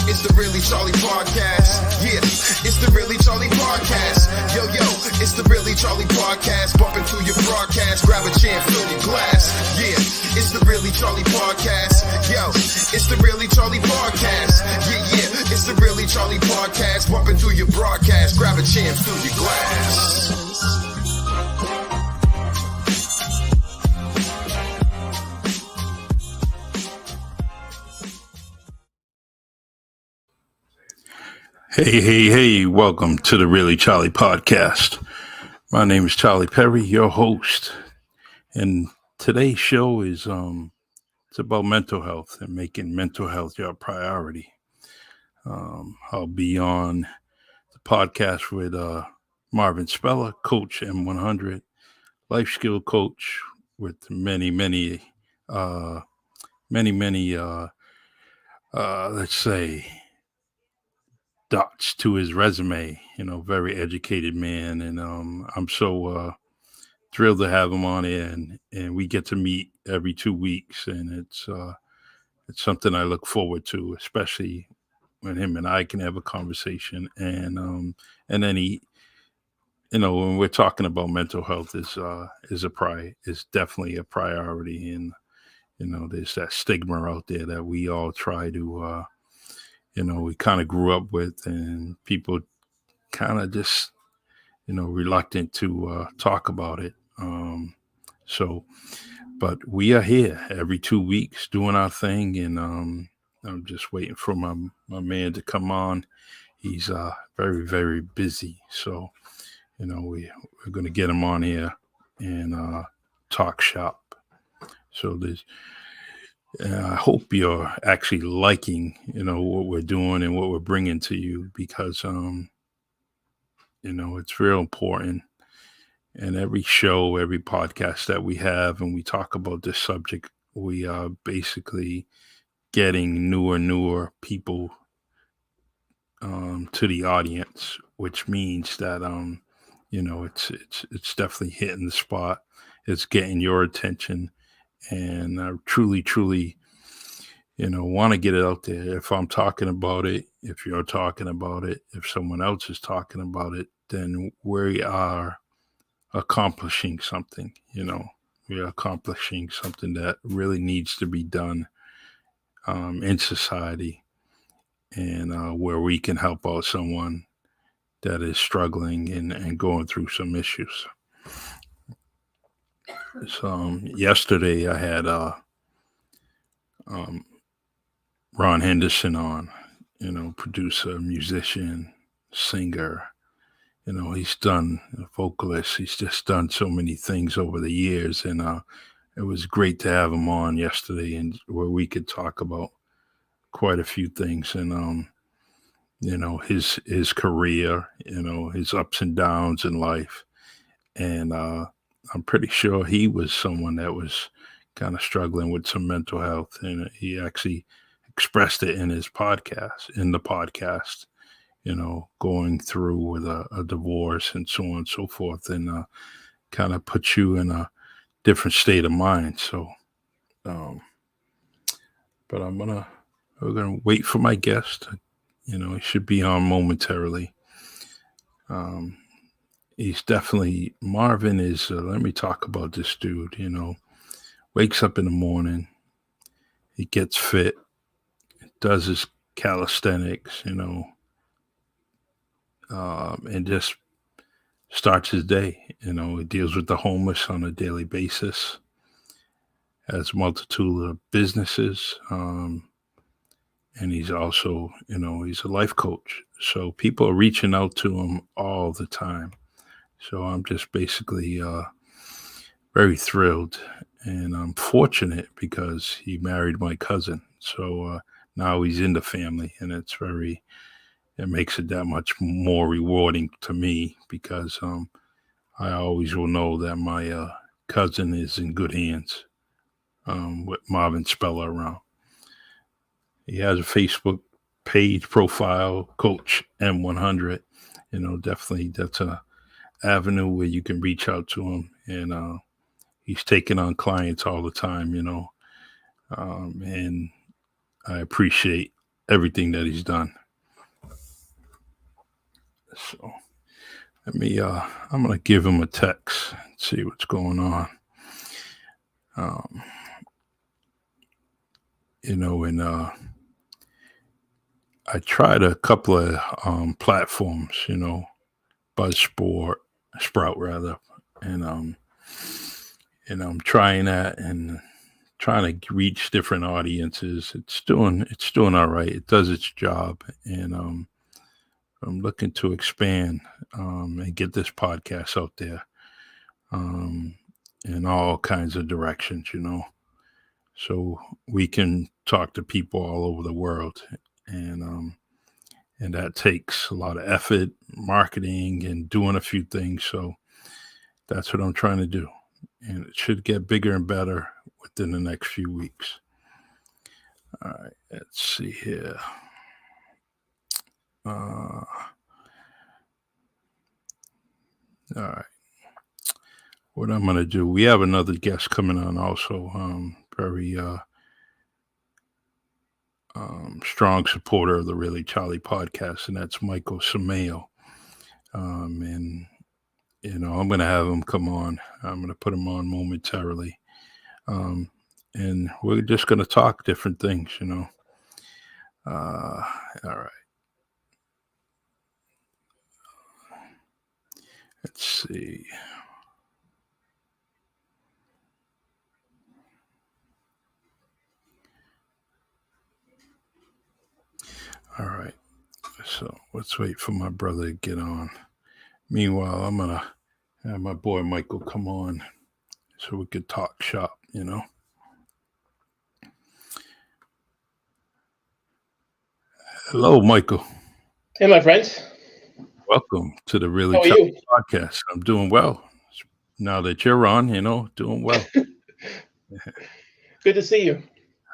It's the Really Charlie Podcast. Yeah, it's the Really Charlie Podcast. Yo, it's the Really Charlie Podcast. Bumping through your broadcast. Grab a chair, fill your glass. Yeah, it's the Really Charlie Podcast. Yo, it's the Really Charlie Podcast. Yeah, it's the Really Charlie Podcast. Bumping through your broadcast. Grab a chair, fill your glass. Hey, welcome to the Really Charlie Podcast. My name is Charlie Perry, your host, and today's show is it's about mental health and making mental health your priority. I'll be on the podcast with Marvin Speller, Coach M100, life skill coach with many, let's say, dots to his resume, very educated man. And I'm so thrilled to have him on here, and we get to meet every 2 weeks. And it's something I look forward to, especially when him and I can have a conversation. And then he, when we're talking about mental health is definitely a priority. And, there's that stigma out there that we all try to, we kind of grew up with, and people kind of just, reluctant to talk about it. But we are here every 2 weeks doing our thing, and I'm just waiting for my man to come on. He's very, very busy. So, we're going to get him on here and talk shop. So I hope you're actually liking, what we're doing and what we're bringing to you, because, it's real important. And every show, every podcast that we have, and we talk about this subject, we are basically getting newer people to the audience, which means that, it's definitely hitting the spot. It's getting your attention. And I truly, want to get it out there. If I'm talking about it, if you're talking about it, if someone else is talking about it, then we are accomplishing something. We are accomplishing something that really needs to be done in society, and where we can help out someone that is struggling and going through some issues. So yesterday I had Ron Henderson on, producer, musician, singer. He's done a vocalist. He's just done so many things over the years, and it was great to have him on yesterday, and where we could talk about quite a few things, and his career, his ups and downs in life, and I'm pretty sure he was someone that was kind of struggling with some mental health, and he actually expressed it in the podcast, going through with a divorce and so on and so forth, and kind of put you in a different state of mind. So, but we're going to wait for my guest. He should be on momentarily. He's definitely, Marvin is, let me talk about this dude, wakes up in the morning, he gets fit, does his calisthenics, and just starts his day. He deals with the homeless on a daily basis, has a multitude of businesses, and he's also, he's a life coach. So people are reaching out to him all the time. So I'm just basically very thrilled, and I'm fortunate because he married my cousin. So now he's in the family, and it makes it that much more rewarding to me, because I always will know that my cousin is in good hands with Marvin Speller around. He has a Facebook page profile, Coach M100. Definitely that's a avenue where you can reach out to him, and he's taking on clients all the time. And I appreciate everything that he's done. So let me, I'm going to give him a text and see what's going on. And I tried a couple of platforms, Buzzsport, Sprout rather, and I'm trying that and trying to reach different audiences. It's doing all right. It does its job, and I'm looking to expand and get this podcast out there in all kinds of directions, so we can talk to people all over the world, and that takes a lot of effort, marketing, and doing a few things. So that's what I'm trying to do, and it should get bigger and better within the next few weeks. All right, let's see here. All right. What I'm going to do, we have another guest coming on also, very strong supporter of the Really Charlie podcast, and that's Michael Sameo. And, I'm going to have him come on. I'm going to put him on momentarily. And we're just going to talk different things, all right. Let's see. All right. So let's wait for my brother to get on. Meanwhile, I'm going to have my boy Michael come on so we could talk shop, Hello, Michael. Hey, my friends. Welcome to the Really Charlie podcast. I'm doing well. Now that you're on, doing well. Good to see you.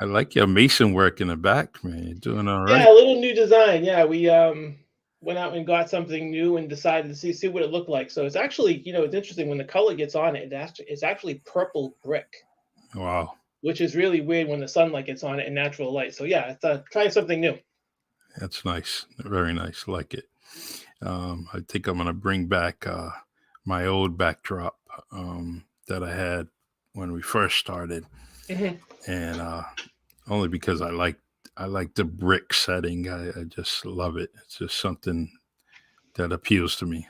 I like your mason work in the back, man. You're doing all right. Yeah, a little new design. Yeah, we went out and got something new and decided to see what it looked like. So it's actually, it's interesting when the color gets on it. It's actually purple brick. Wow. Which is really weird when the sunlight gets on it in natural light. So yeah, it's trying something new. That's nice. Very nice. Like it. I think I'm going to bring back my old backdrop that I had when we first started, and only because I like the brick setting. I just love it. It's just something that appeals to me.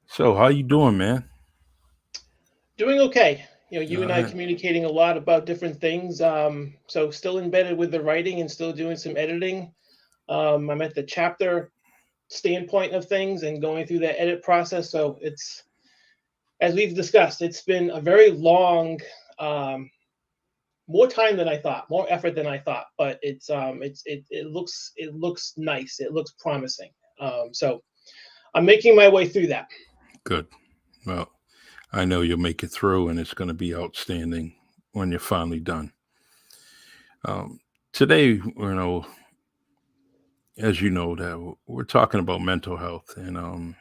So how you doing, man? Doing okay. You and I communicating a lot about different things. So still embedded with the writing and still doing some editing. I'm at the chapter standpoint of things and going through that edit process. So it's, as we've discussed, it's been a very long, more time than I thought, more effort than I thought, but it looks nice. It looks promising. So I'm making my way through that. Good. Well, I know you'll make it through, and it's going to be outstanding when you're finally done. Today, as you know, that we're talking about mental health, and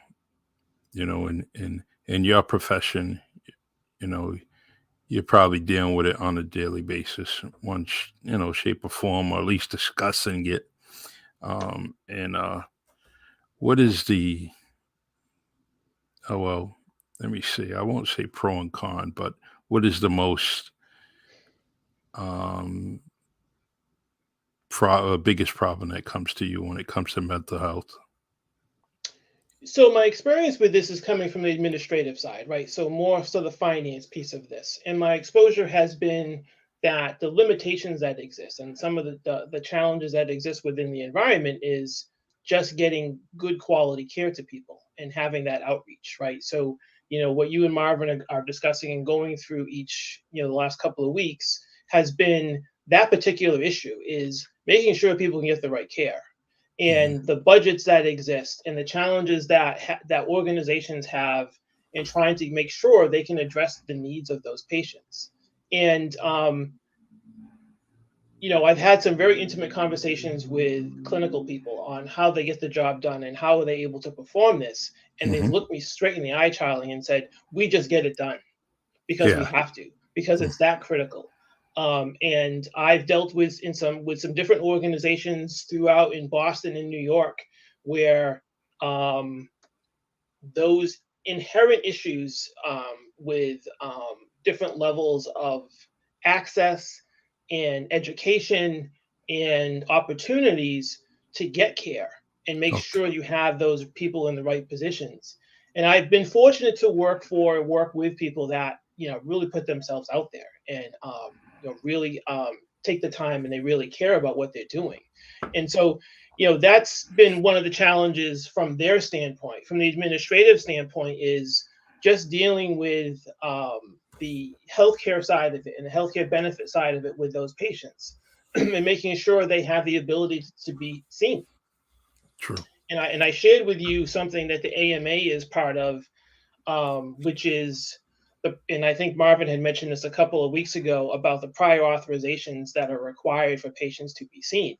in your profession, you're probably dealing with it on a daily basis, one shape or form, or at least discussing it. And what is the let me see. I won't say pro and con, but what is the most biggest problem that comes to you when it comes to mental health? So my experience with this is coming from the administrative side, right? So more so the finance piece of this. And my exposure has been that the limitations that exist and some of the challenges that exist within the environment is just getting good quality care to people and having that outreach, right? So, what you and Marvin are discussing and going through each, the last couple of weeks has been that particular issue is making sure people can get the right care. And the budgets that exist and the challenges that organizations have in trying to make sure they can address the needs of those patients. And, I've had some very intimate conversations with clinical people on how they get the job done and how are they able to perform this. And they've looked me straight in the eye, Charlie, and said, we just get it done because we have to, because it's that critical. And I've dealt with some different organizations throughout in Boston and New York, where those inherent issues with different levels of access and education and opportunities to get care and make Okay. sure you have those people in the right positions. And I've been fortunate to work with people that really put themselves out there and really take the time, and they really care about what they're doing. And so that's been one of the challenges from their standpoint. From the administrative standpoint, is just dealing with the healthcare side of it and the healthcare benefit side of it with those patients, and making sure they have the ability to be seen. True. And I shared with you something that the AMA is part of, which is and I think Marvin had mentioned this a couple of weeks ago about the prior authorizations that are required for patients to be seen.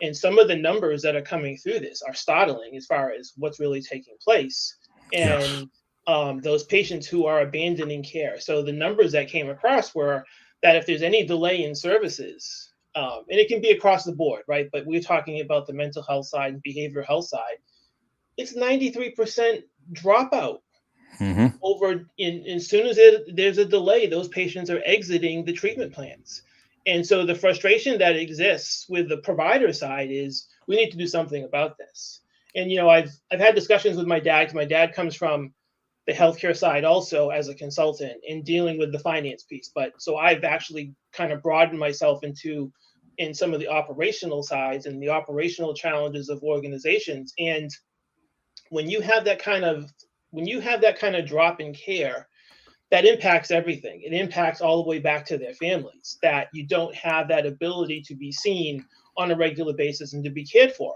And some of the numbers that are coming through this are startling as far as what's really taking place. Yes. And those patients who are abandoning care. So the numbers that came across were that if there's any delay in services, and it can be across the board, right? But we're talking about the mental health side and behavioral health side. It's 93% dropout. Mm-hmm. Over in as soon as there's a delay, those patients are exiting the treatment plans. And so the frustration that exists with the provider side is we need to do something about this. And I've had discussions with my dad, because my dad comes from the healthcare side also as a consultant in dealing with the finance piece. But so I've actually kind of broadened myself in some of the operational sides and the operational challenges of organizations. And when you have that kind of drop in care, that impacts everything. It impacts all the way back to their families, that you don't have that ability to be seen on a regular basis and to be cared for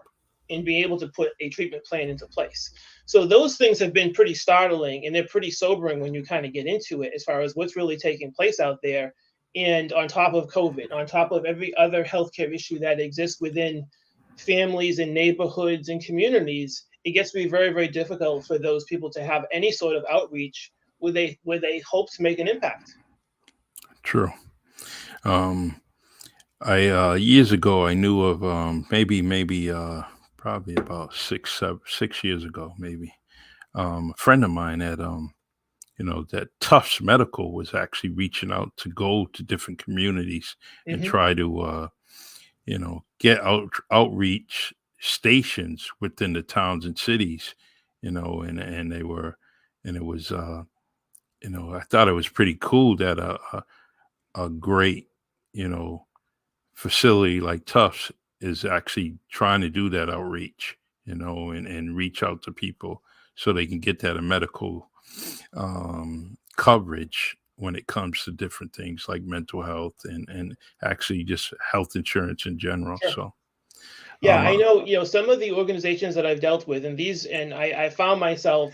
and be able to put a treatment plan into place. So those things have been pretty startling, and they're pretty sobering when you kind of get into it as far as what's really taking place out there. And on top of COVID, on top of every other healthcare issue that exists within families and neighborhoods and communities, it gets to be very, very difficult for those people to have any sort of outreach where they hope to make an impact. True. I years ago I knew of maybe probably about 6 years ago, maybe a friend of mine at that Tufts Medical was actually reaching out to go to different communities and Mm-hmm. try to get outreach stations within the towns and cities, and they were, and it was I thought it was pretty cool that a great you know facility like Tufts is actually trying to do that outreach, and reach out to people so they can get that medical coverage when it comes to different things like mental health and actually just health insurance in general. Sure. So, Yeah, I uh, know, some of the organizations that I've dealt with, and I found myself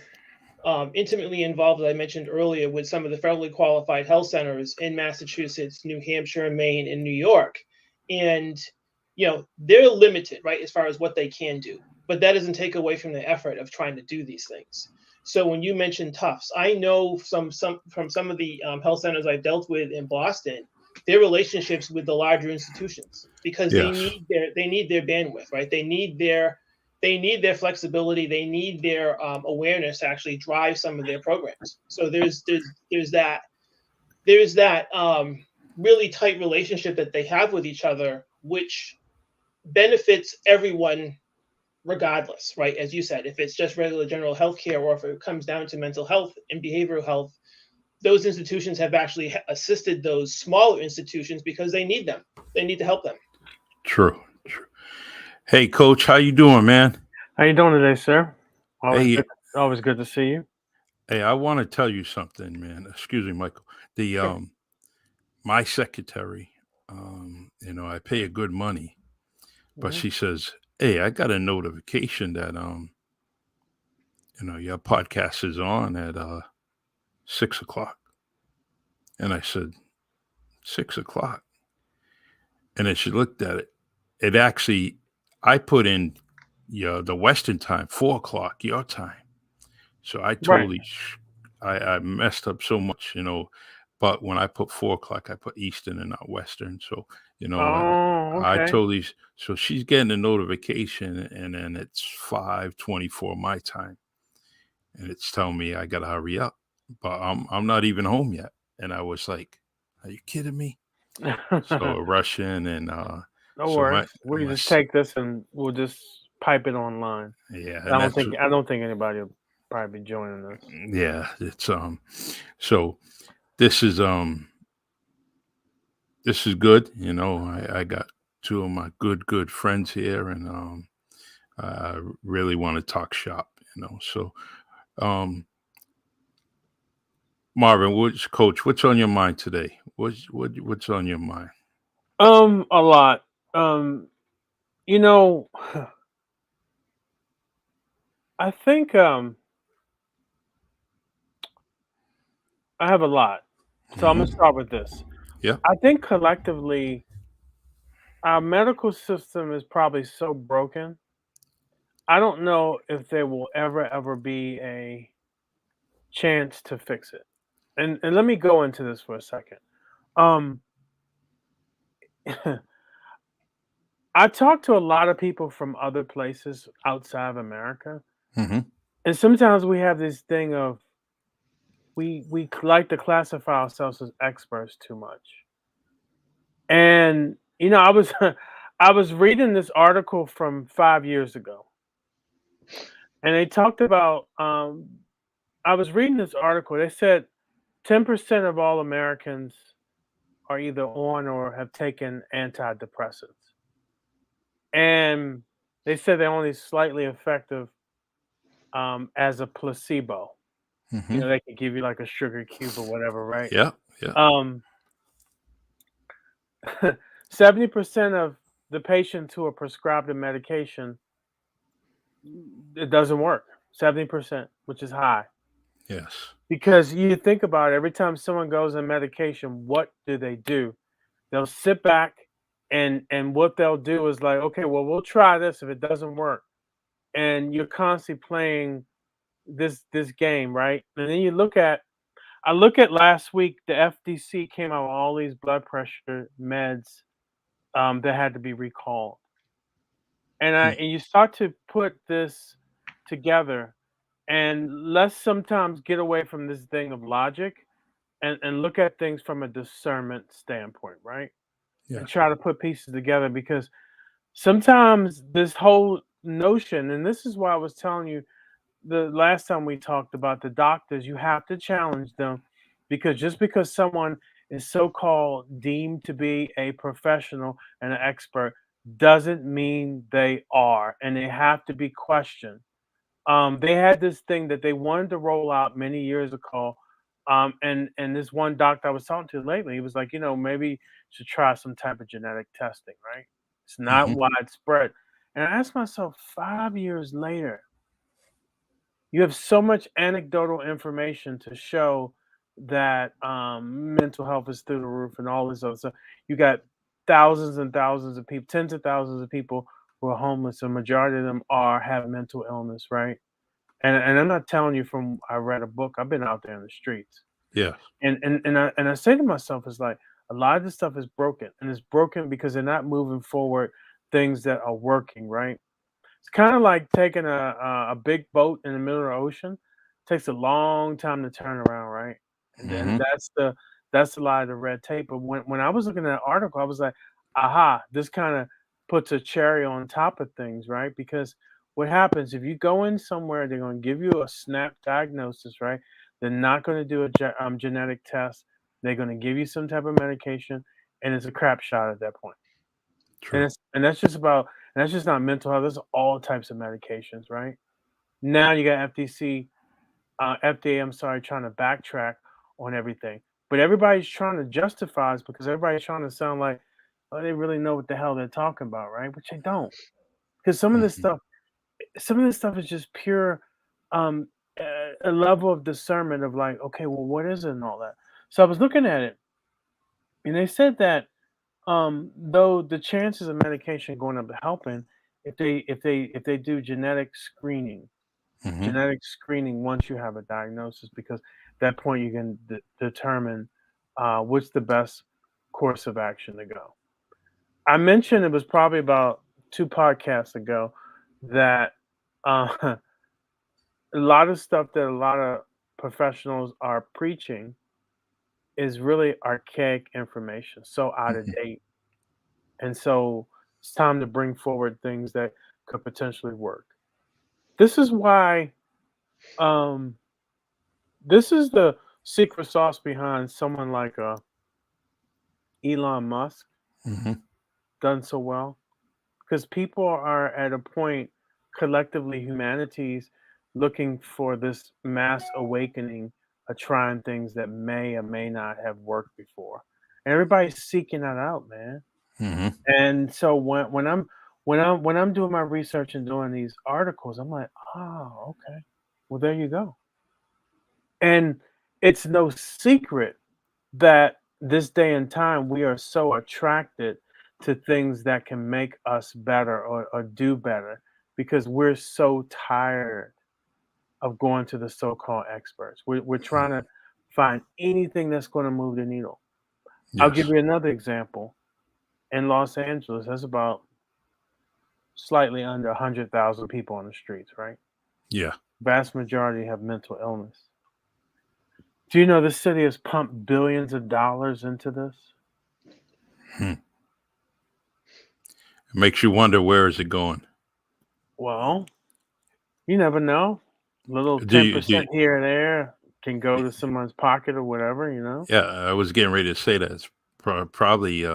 intimately involved, as I mentioned earlier, with some of the federally qualified health centers in Massachusetts, New Hampshire, Maine, and New York. And, they're limited, right, as far as what they can do. But that doesn't take away from the effort of trying to do these things. So when you mentioned Tufts, I know from some of the health centers I've dealt with in Boston, their relationships with the larger institutions, because they yes, need their bandwidth, right? They need their flexibility. They need their awareness to actually drive some of their programs. So there's that really tight relationship that they have with each other, which benefits everyone regardless, right? As you said, if it's just regular general health care, or if it comes down to mental health and behavioral health, those institutions have actually assisted those smaller institutions because they need them. They need to help them. true. Hey, Coach, how you doing, man? How you doing today, sir? Hey, Always good to see you. hey, I want to tell you something, man. Excuse me, Michael. The Sure. My secretary, I pay her good money, but Mhm. she says, "Hey, I got a notification that your podcast is on at 6 o'clock," and I said, 6 o'clock, and then she looked at it. It actually, I put in the Western time, 4 o'clock your time. So I Right. totally, I messed up so much, but when I put 4 o'clock, I put Eastern and not Western. So, Oh, I okay. totally, so she's getting a notification and then it's 5:24 my time and it's telling me I gotta hurry up, but I'm not even home yet. And I was like, are you kidding me? So Russian and No so worries. We can just take this and we'll just pipe it online. yeah, I and don't think I don't think anybody will probably be joining us. it's so this is this is good. I got two of my good friends here, and I really want to talk shop. So um, Marvin, what's on your mind today? What's on your mind? A lot. Um, you know, I think I have a lot. So I'm gonna Hmm. start with this. Yeah. I think collectively our medical system is probably so broken. I don't know if there will ever be a chance to fix it. And let me go into this for a second. Um I talk to a lot of people from other places outside of America, Hmm. and sometimes we have this thing of we like to classify ourselves as experts too much. And I was I was reading this article from 5 years ago, and they talked about I was reading this article. They said 10% of all Americans are either on or have taken antidepressants. And they said they're only slightly effective as a placebo. Hmm. They could give you like a sugar cube or whatever, right? Yeah. Yeah. Um, 70% of the patients who are prescribed a medication, it doesn't work. 70%, which is high. Yes. Because you think about it, every time someone goes on medication, what do? They'll sit back and what they'll do is like, okay, well, we'll try this if it doesn't work. And you're constantly playing this game, right? And then I look at last week, the FDC came out with all these blood pressure meds that had to be recalled. And you start to put this together, and let's sometimes get away from this thing of logic and look at things from a discernment standpoint, right? And Yes. try to put pieces together because sometimes this whole notion, and this is why I was telling you the last time we talked about the doctors, you have to challenge them because just because someone is so called deemed to be a professional and an expert doesn't mean they are, and they have to be questioned. They had this thing that they wanted to roll out many years ago. And this one doctor I was talking to lately, he was like, maybe you should try some type of genetic testing, right? It's not Hmm. widespread. And I asked myself, 5 years later, you have so much anecdotal information to show that mental health is through the roof and all this other stuff. You got thousands and thousands of people, tens of thousands of people who are homeless. A majority of them have mental illness, right? And I'm not telling you from I read a book. I've been out there in the streets, Yes. and I say to myself, it's like a lot of this stuff is broken, and it's broken because they're not moving forward things that are working, right? It's kind of like taking a big boat in the middle of the ocean. Takes a long time to turn around, right? And then Hmm. that's a lot of the red tape. But when I was looking at that article, I was like, aha, this kind of puts a cherry on top of things, right? Because what happens if you go in somewhere, they're going to give you a snap diagnosis, right? They're not going to do a genetic test. They're going to give you some type of medication, and it's a crap shot at that point. And True. it's and that's just about and that's just not mental health. That's all types of medications, right? Now you got FTC, FDA. I'm sorry, trying to backtrack on everything, but everybody's trying to justify it because everybody's trying to sound like oh, they really know what the hell they're talking about, right? Which they don't, because Hmm. some of this stuff is just pure, a level of discernment of like, okay, well, what is it and all that. So I was looking at it, and they said that though the chances of medication going up helping if they do Hmm. genetic screening once you have a diagnosis because at that point you can determine what's the best course of action to go. I mentioned it was probably about 2 podcasts ago that a lot of stuff that a lot of professionals are preaching is really archaic information, so out of Mhm. date. And so it's time to bring forward things that could potentially work. This is why um, this is the secret sauce behind someone like Elon Musk Mhm. done so well, because people are at a point collectively, humanity's looking for this mass awakening of trying things that may or may not have worked before. And everybody's seeking that out, man. Mhm. And so when I'm doing my research and doing these articles, I'm like, oh, okay. Well, there you go. And it's no secret that this day and time we are so attracted to things that can make us better or do better because we're so tired of going to the so-called experts. We're trying to find anything that's going to move the needle. I'll give Yes. you another example. In Los Angeles, there's about slightly under 100,000 people on the streets, right? Yeah. Vast majority have mental illness. Do you know this city has pumped billions of dollars into this? Hmm. It makes you wonder, where is it going? Well, you never know. Little Do you? 10% here and there can go to someone's pocket or whatever, you know? Yeah, I was getting ready to say that it's probably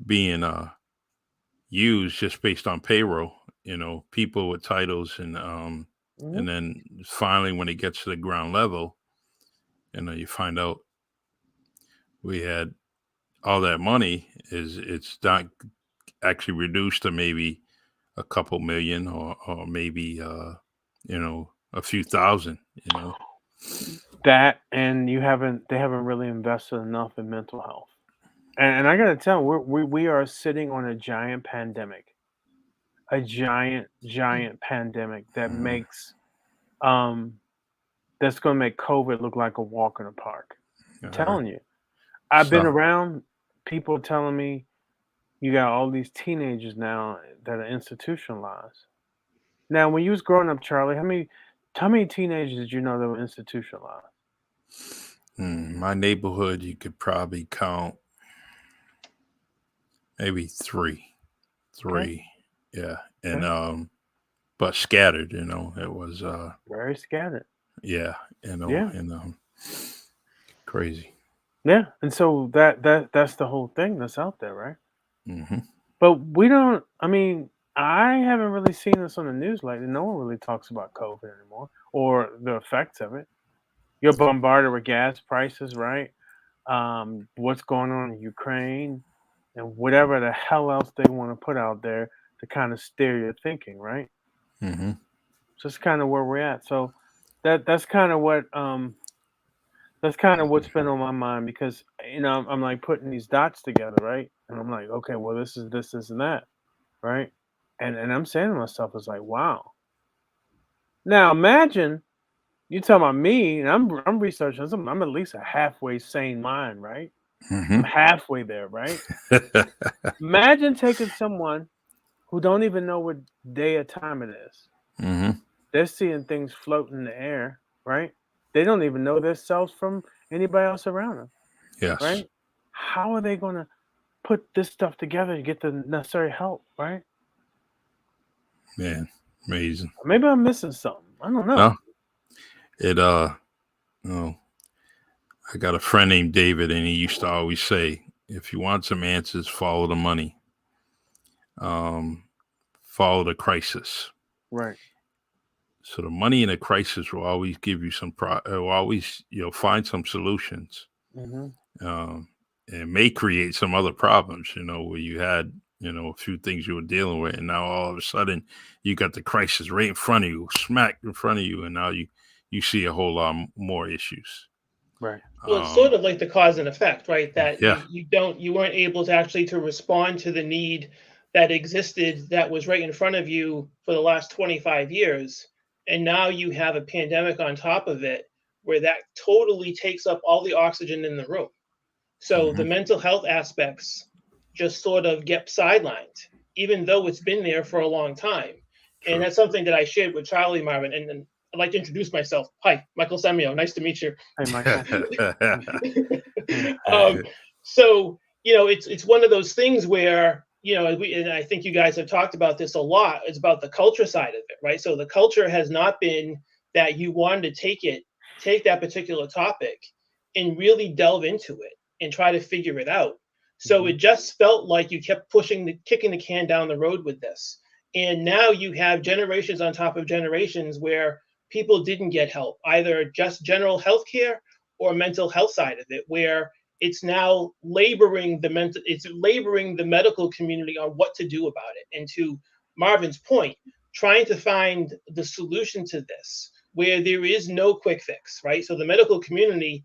being used just based on payroll. People with titles, Mhm. and then finally when it gets to the ground level, you find out we had all that money it's not actually reduced to maybe a couple million, or maybe a few thousand. That and they haven't really invested enough in mental health. And I gotta tell you, we are sitting on a giant pandemic, a giant pandemic that Mhm. makes um that's gonna make COVID look like a walk in the park. I'm All right. telling you. I've been So around people telling me you got all these teenagers now that are institutionalized. Now, when you was growing up, Charlie, how many teenagers did you know that were institutionalized? my neighborhood, you could probably count maybe Okay, three. Yeah. And okay, but scattered. It was very scattered. yeah, Yeah, and crazy. yeah, and so that's the whole thing that's out there, right? Hmm. But we don't. I mean, I haven't really seen this on the news lately. No one really talks about COVID anymore or the effects of it. You're bombarded with gas prices, right? What's going on in Ukraine, and whatever the hell else they want to put out there to kind of steer your thinking, right? Hmm. So that's kind of where we're at. So that's kind of what's been on my mind because I'm like putting these dots together, right? And I'm like, okay, well, this is this, and that, right? And I'm saying to myself, it's like, wow. Now imagine you talking about me, and I'm researching. I'm at least a halfway sane mind, right? I'm Hmm. halfway there, right? Imagine taking someone who don't even know what day or time it is. Hmm. They're seeing things float in the air, right? They don't even know themselves from anybody else around them, Yes, right? How are they going to put this stuff together to get the necessary help, right? man, amazing. Maybe I'm missing something. I don't know. No, it oh, I got a friend named David, and he used to always say, if you want some answers, follow the money. Um, Follow the crisis. Right. So the money in a crisis will always give you will always find some solutions. Hmm. Um, and may create some other problems. Where you had a few things you were dealing with, and now all of a sudden you got the crisis right in front of you, smack in front of you, and now you see a whole lot more issues. Right. Well, it's sort Um, of like the cause and effect, right? That yeah. you weren't able to actually to respond to the need that existed that was right in front of you for the last 25 years. And now you have a pandemic on top of it where that totally takes up all the oxygen in the room. So the mental health aspects just sort of get sidelined, even though it's been there for a long time. True. And that's something that I shared with Charlie, Marvin. And I'd like to introduce myself. Hi, Michael Semio. Nice to meet you. Hey, Michael. So, it's one of those things where, and I think you guys have talked about this a lot. It's about the culture side of it, right? So the culture has not been that you wanted to take that particular topic and really delve into it and try to figure it out. So it just felt like you kept kicking the can down the road with this. And now you have generations on top of generations where people didn't get help, either just general health care or mental health side of it, where it's now laboring the medical community on what to do about it. And to Marvin's point, trying to find the solution to this, where there is no quick fix, right? So the medical community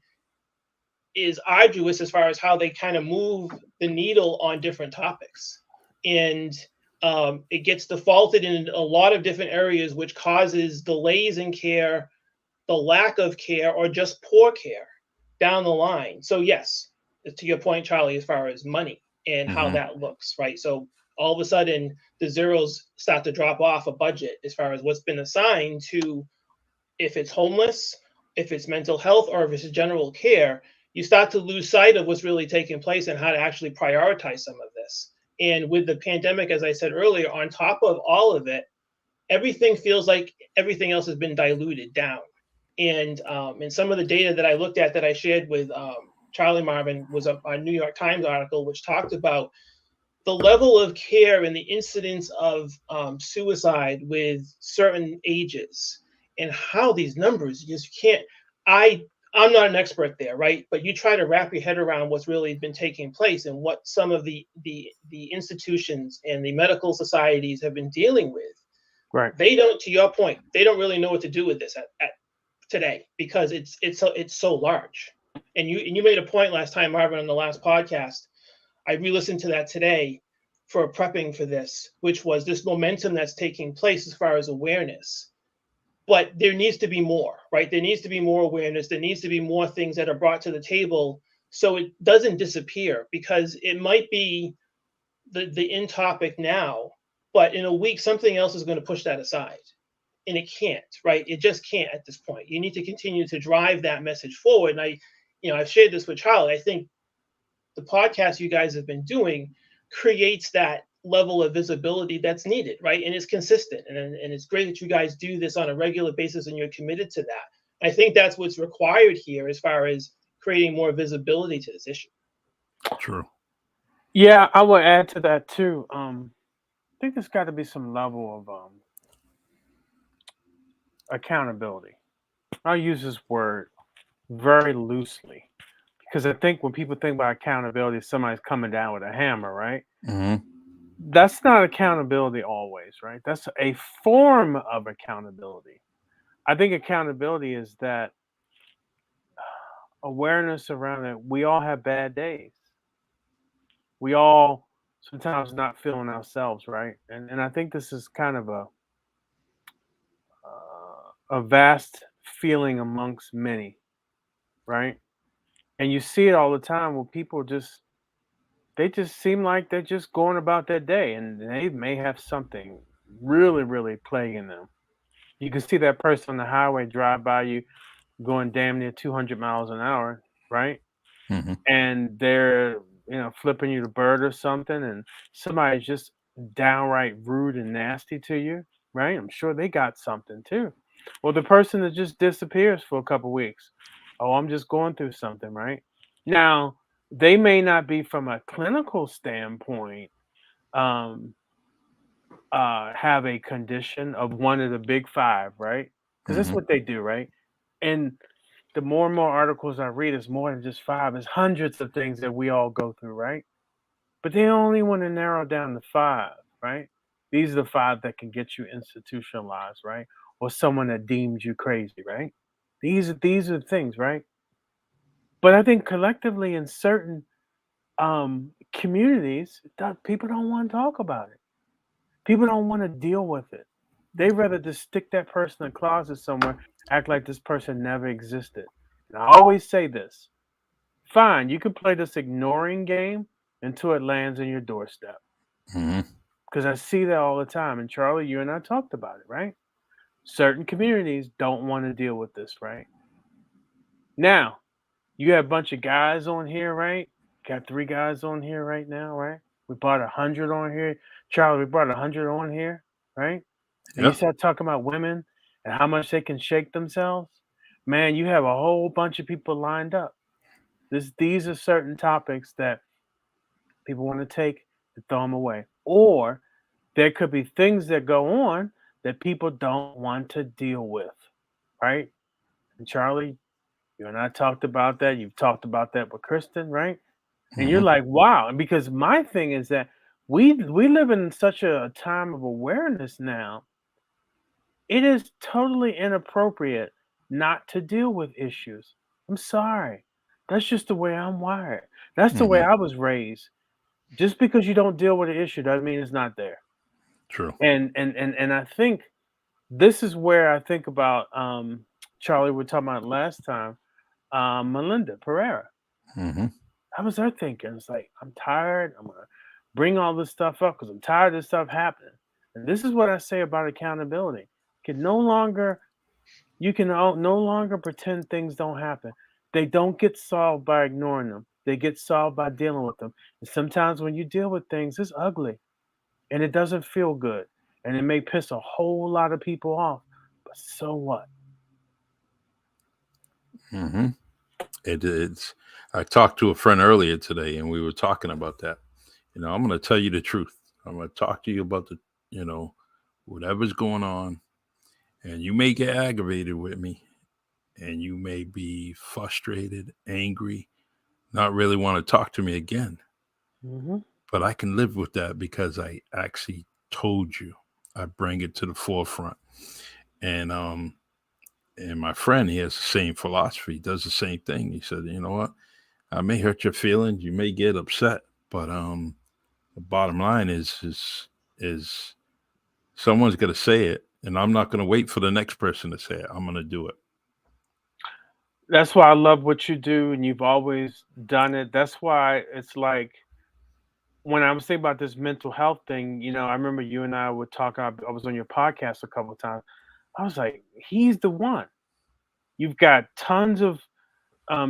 is arduous as far as how they kind of move the needle on different topics. And it gets defaulted in a lot of different areas, which causes delays in care, the lack of care, or just poor care down the line. So yes, to your point, Charlie, as far as money and how that looks, right? So all of a sudden the zeros start to drop off a budget as far as what's been assigned to, if it's homeless, if it's mental health, or if it's general care. You start to lose sight of what's really taking place and how to actually prioritize some of this. And with the pandemic, as I said earlier, on top of all of it, everything feels like everything else has been diluted down. And some of the data that I looked at that I shared with Charlie, Marvin, was a New York Times article which talked about the level of care and the incidence of suicide with certain ages, and how these numbers, you just can't. I'm not an expert there, right? But you try to wrap your head around what's really been taking place and what some of the institutions and the medical societies have been dealing with. Right. They don't, to your point, they don't really know what to do with this at today, because it's so large. And you made a point last time, Marvin, on the last podcast. I re-listened to that today for prepping for this, which was this momentum that's taking place as far as awareness. But there needs to be more, right? There needs to be more awareness. There needs to be more things that are brought to the table so it doesn't disappear, because it might be the in topic now, but in a week, something else is going to push that aside. And it can't, right? It just can't at this point. You need to continue to drive that message forward. And I've shared this with Charlie. I think the podcast you guys have been doing creates that level of visibility that's needed, right? And it's consistent. And it's great that you guys do this on a regular basis and you're committed to that. I think that's what's required here as far as creating more visibility to this issue. True. Yeah, I will add to that too. I think there's got to be some level of accountability. I'll use this word very loosely, because I think when people think about accountability, somebody's coming down with a hammer, right? That's not accountability always, right? That's a form of accountability. I think accountability is that awareness around it. We all have bad days. We all sometimes not feeling ourselves, right? And I think this is kind of a vast feeling amongst many, right? And you see it all the time where people they just seem like they're just going about their day, and they may have something really, really plaguing them. You can see that person on the highway drive by you going damn near 200 miles an hour, right? And they're, flipping you the bird or something, and somebody's just downright rude and nasty to you, right? I'm sure they got something too. Or the person that just disappears for a couple weeks. Oh, I'm just going through something, right? Now, they may not be from a clinical standpoint have a condition of one of the big five, right? Because that's what they do, right? And the more and more articles I read, it's more than just five. It's hundreds of things that we all go through, right? But they only want to narrow down to five, right? These are the five that can get you institutionalized, right? Or someone that deems you crazy, right? These are the things, right? But I think collectively in certain communities, people don't want to talk about it. People don't want to deal with it. They rather just stick that person in a closet somewhere, act like this person never existed. And I always say this: fine. You can play this ignoring game until it lands in your doorstep. Mhm. Because I see that all the time. And Charlie, you and I talked about it, right? Certain communities don't want to deal with this, right? Now, you have a bunch of guys on here, right? Got 3 guys on here right now, right? We brought 100 on here. Charlie, we brought 100 on here, right? And you Yeah. start talking about women and how much they can shake themselves. Man, you have a whole bunch of people lined up. These are certain topics that people want to take and throw them away. Or there could be things that go on that people don't want to deal with, right? And Charlie, you and I talked about that. You've talked about that with Kristen, right? And you're Mhm. like, wow. And because my thing is that we live in such a time of awareness now. It is totally inappropriate not to deal with issues. I'm sorry. That's just the way I'm wired. That's the way Mhm. I was raised. Just because you don't deal with an issue doesn't mean it's not there. True. And I think this is where I think about Charlie, we were talking about last time, Melinda Pereira. Mhm. That was her thinking. It's like, I'm tired. I'm gonna bring all this stuff up because I'm tired of this stuff happening. And this is what I say about accountability. You can no longer pretend things don't happen. They don't get solved by ignoring them. They get solved by dealing with them. And sometimes when you deal with things, it's ugly and it doesn't feel good. And it may piss a whole lot of people off. But so what? Mhm. It's. I talked to a friend earlier today, and we were talking about that. I'm going to tell you the truth. I'm going to talk to you about you know, whatever's going on, and you may get aggravated with me, and you may be frustrated, angry, not really want to talk to me again. Hmm. But I can live with that because I actually told you. I bring it to the forefront, and my friend, he has the same philosophy. He does the same thing. He said, you know what? I may hurt your feelings. You may get upset, but the bottom line is someone's going to say it, and I'm not going to wait for the next person to say it. I'm going to do it. That's why I love what you do, and you've always done it. That's why it's like when I was thinking about this mental health thing, I remember you and I would talk. I was on your podcast a couple of times. I was like, he's the one. You've got tons of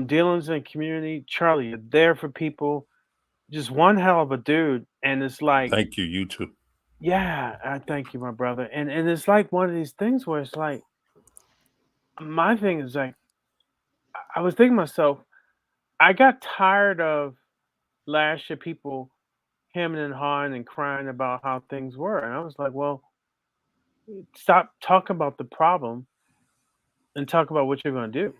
dealings in the community. Charlie, you're there for people. Just one hell of a dude. And it's like, Thank you. You too. yeah, I thank you, my brother. And it's like one of these things where it's like, my thing is like, I was thinking to myself, I got tired of last year people hemming and hawing and crying about how things were. And I was like, well, stop talking about the problem and talk about what you're going to do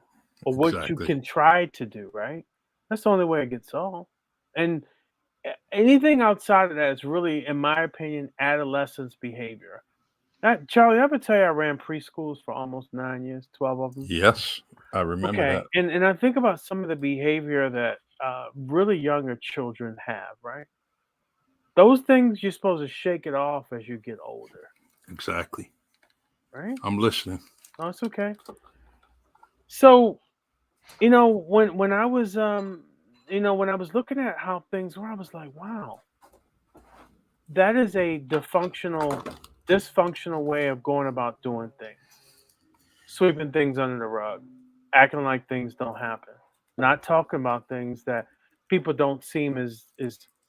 or what you Exactly. can try to do, right? That's the only way it gets solved. And anything outside of that is really, in my opinion, adolescence behavior. Charlie, I ever tell you I ran preschools for almost 9 years, 12 of them? Yes, I remember Okay. that. And I think about some of the behavior that really younger children have, right? Those things you're supposed to shake it off as you get older, Exactly. right? I'm listening. Oh, it's okay. So, when I was when I was looking at how things were, I was like, wow, that is a dysfunctional way of going about doing things. Sweeping things under the rug, acting like things don't happen, not talking about things that people don't seem as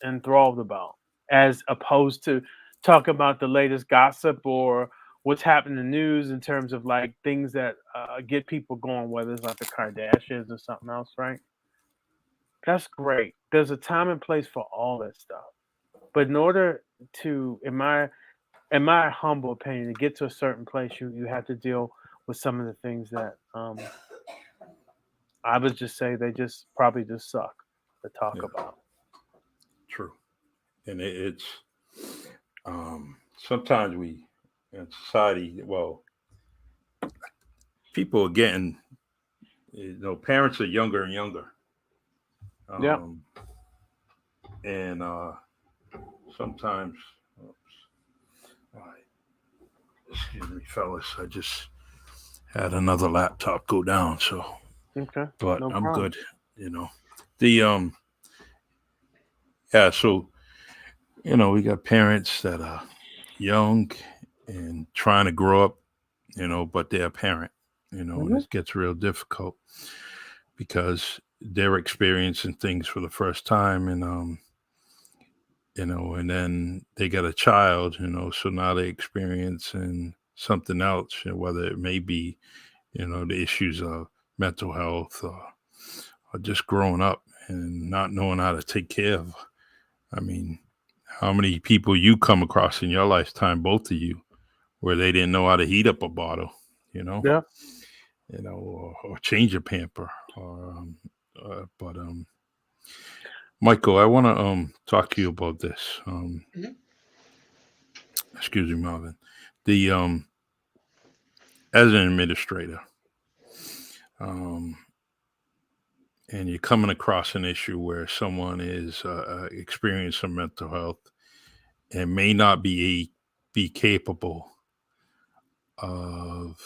enthralled about, as opposed to talk about the latest gossip or what's happening in the news in terms of like things that get people going, whether it's like the Kardashians or something else, right? That's great. There's a time and place for all that stuff. But in order to, in my humble opinion, to get to a certain place, you have to deal with some of the things that I would just say they just probably just suck to talk Yeah, about. true. And it's sometimes we in society, well, people are getting, parents are younger and younger. Yeah, Um, and sometimes, oops, all right, excuse me, fellas, I just had another laptop go down, so, okay, but no I'm problem. good, you know. The yeah, so we got parents that are young and trying to grow up, but they're a parent, and it gets real difficult because they're experiencing things for the first time, and then they got a child, so now they're experiencing something else, whether it may be, the issues of mental health or just growing up and not knowing how to take care of. I mean, how many people you come across in your lifetime, both of you, where they didn't know how to heat up a bottle, Yeah. or change a pamper, but Michael, I want to talk to you about this. Mhm. Excuse me, Marvin. The As an administrator, and you're coming across an issue where someone is experiencing mental health and may not be capable of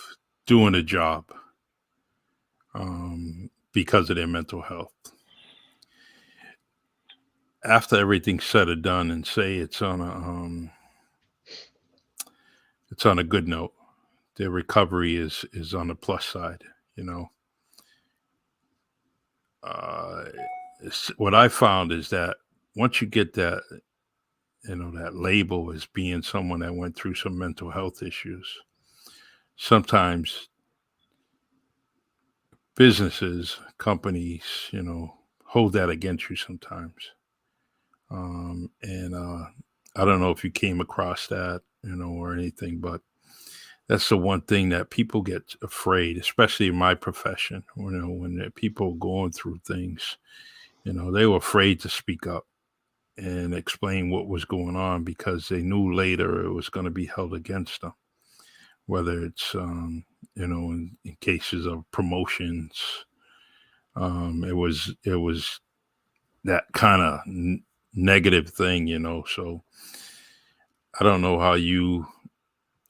doing a job because of their mental health. After everything's said and done, and say it's on a good note, their recovery is on the plus side. What I found is that once you get that, that label as being someone that went through some mental health issues, sometimes businesses, companies, hold that against you sometimes. And I don't know if you came across that, or anything, but that's the one thing that people get afraid, especially in my profession, when people are going through things, they were afraid to speak up and explain what was going on because they knew later it was going to be held against them, whether it's, in cases of promotions. It was that kind of negative thing, so I don't know how you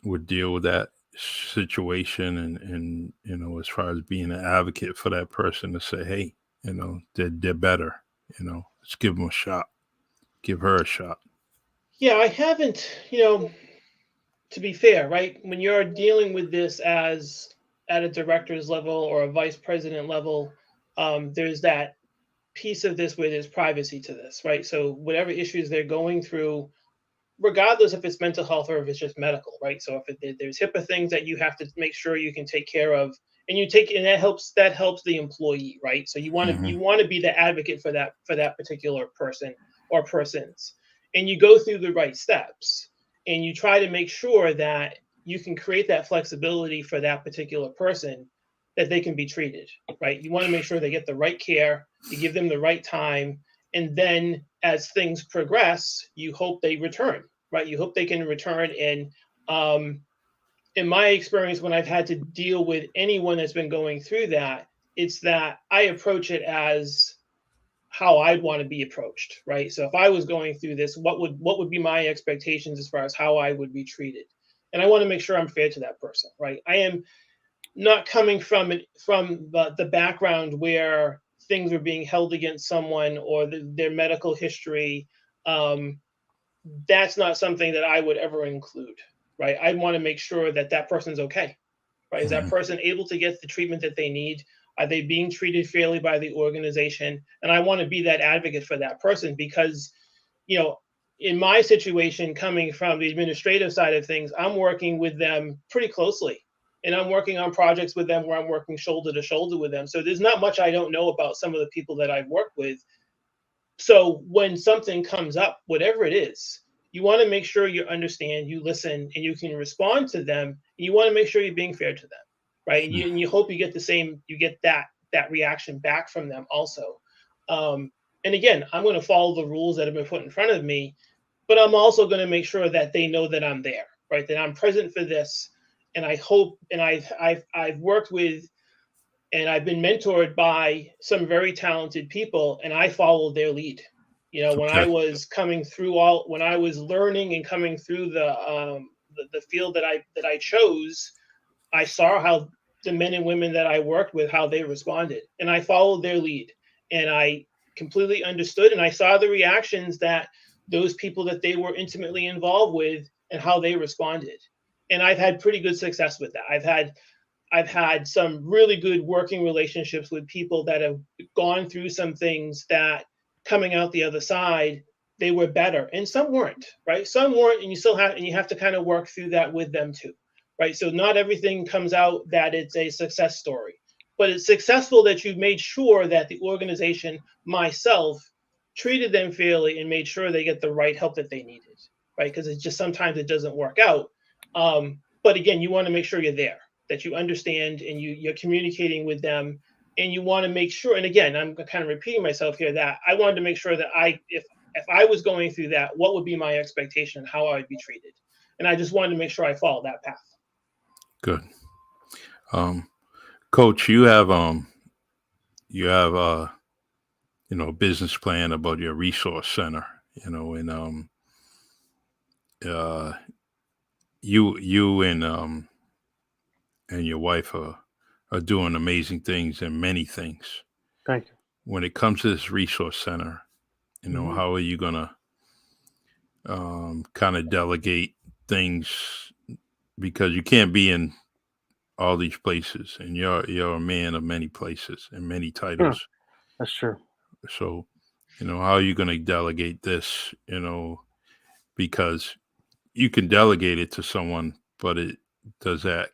would deal with that situation and as far as being an advocate for that person to say, hey, they're better, let's give them a shot, give her a shot. Yeah, I haven't, to be fair, right? When you're dealing with this as at a director's level or a vice president level, there's that piece of this where there's privacy to this, right? So whatever issues they're going through, regardless if it's mental health or if it's just medical, right? So if there's HIPAA things that you have to make sure you can take care of, and that helps the employee, right? So you want to be the advocate for that particular person or persons, and you go through the right steps, and you try to make sure that you can create that flexibility for that particular person that they can be treated, right? You want to make sure they get the right care, you give them the right time, and then as things progress, you hope they return, right? You hope they can return. And in my experience, when I've had to deal with anyone that's been going through that, it's that I approach it as how I'd want to be approached, right? So if I was going through this, what would be my expectations as far as how I would be treated? And I want to make sure I'm fair to that person, right? I am not coming from the background where things are being held against someone or their medical history. That's not something that I would ever include, right? I want to make sure that that person's okay, right? Is that person able to get the treatment that they need? Are they being treated fairly by the organization? And I want to be that advocate for that person because, in my situation, coming from the administrative side of things, I'm working with them pretty closely. And I'm working on projects with them where I'm working shoulder to shoulder with them. So there's not much I don't know about some of the people that I've worked with. So when something comes up, whatever it is, you want to make sure you understand, you listen, and you can respond to them. And you want to make sure you're being fair to them, right? And you hope you get that reaction back from them also. And again, I'm going to follow the rules that have been put in front of me, but I'm also going to make sure that they know that I'm there, right? That I'm present for this. And I hope, and I've worked with, and I've been mentored by some very talented people, and I followed their lead. When I was when I was learning and coming through the field that I chose, I saw how the men and women that I worked with, how they responded, and I followed their lead, and I completely understood, and I saw the reactions that those people that they were intimately involved with and how they responded. And I've had pretty good success with that. I've had some really good working relationships with people that have gone through some things that coming out the other side, they were better, and some weren't, right? Some weren't, and you have to kind of work through that with them too, right? So not everything comes out that it's a success story, but it's successful that you've made sure that the organization, myself, treated them fairly and made sure they get the right help that they needed, right? Because it's just sometimes it doesn't work out. But again, you want to make sure you're there, that you understand, and you're communicating with them, and you want to make sure. And again, I'm kind of repeating myself here, that I wanted to make sure that if I was going through that, what would be my expectation, how I would be treated, and I just wanted to make sure I followed that path. Good. Coach, you have a business plan about your resource center, and you and your wife are doing amazing things and many things. Thank you. When it comes to this resource center, how are you gonna kind of delegate things, because you can't be in all these places, and you're a man of many places and many titles. That's true. So, how are you going to delegate this? Because you can delegate it to someone, but does that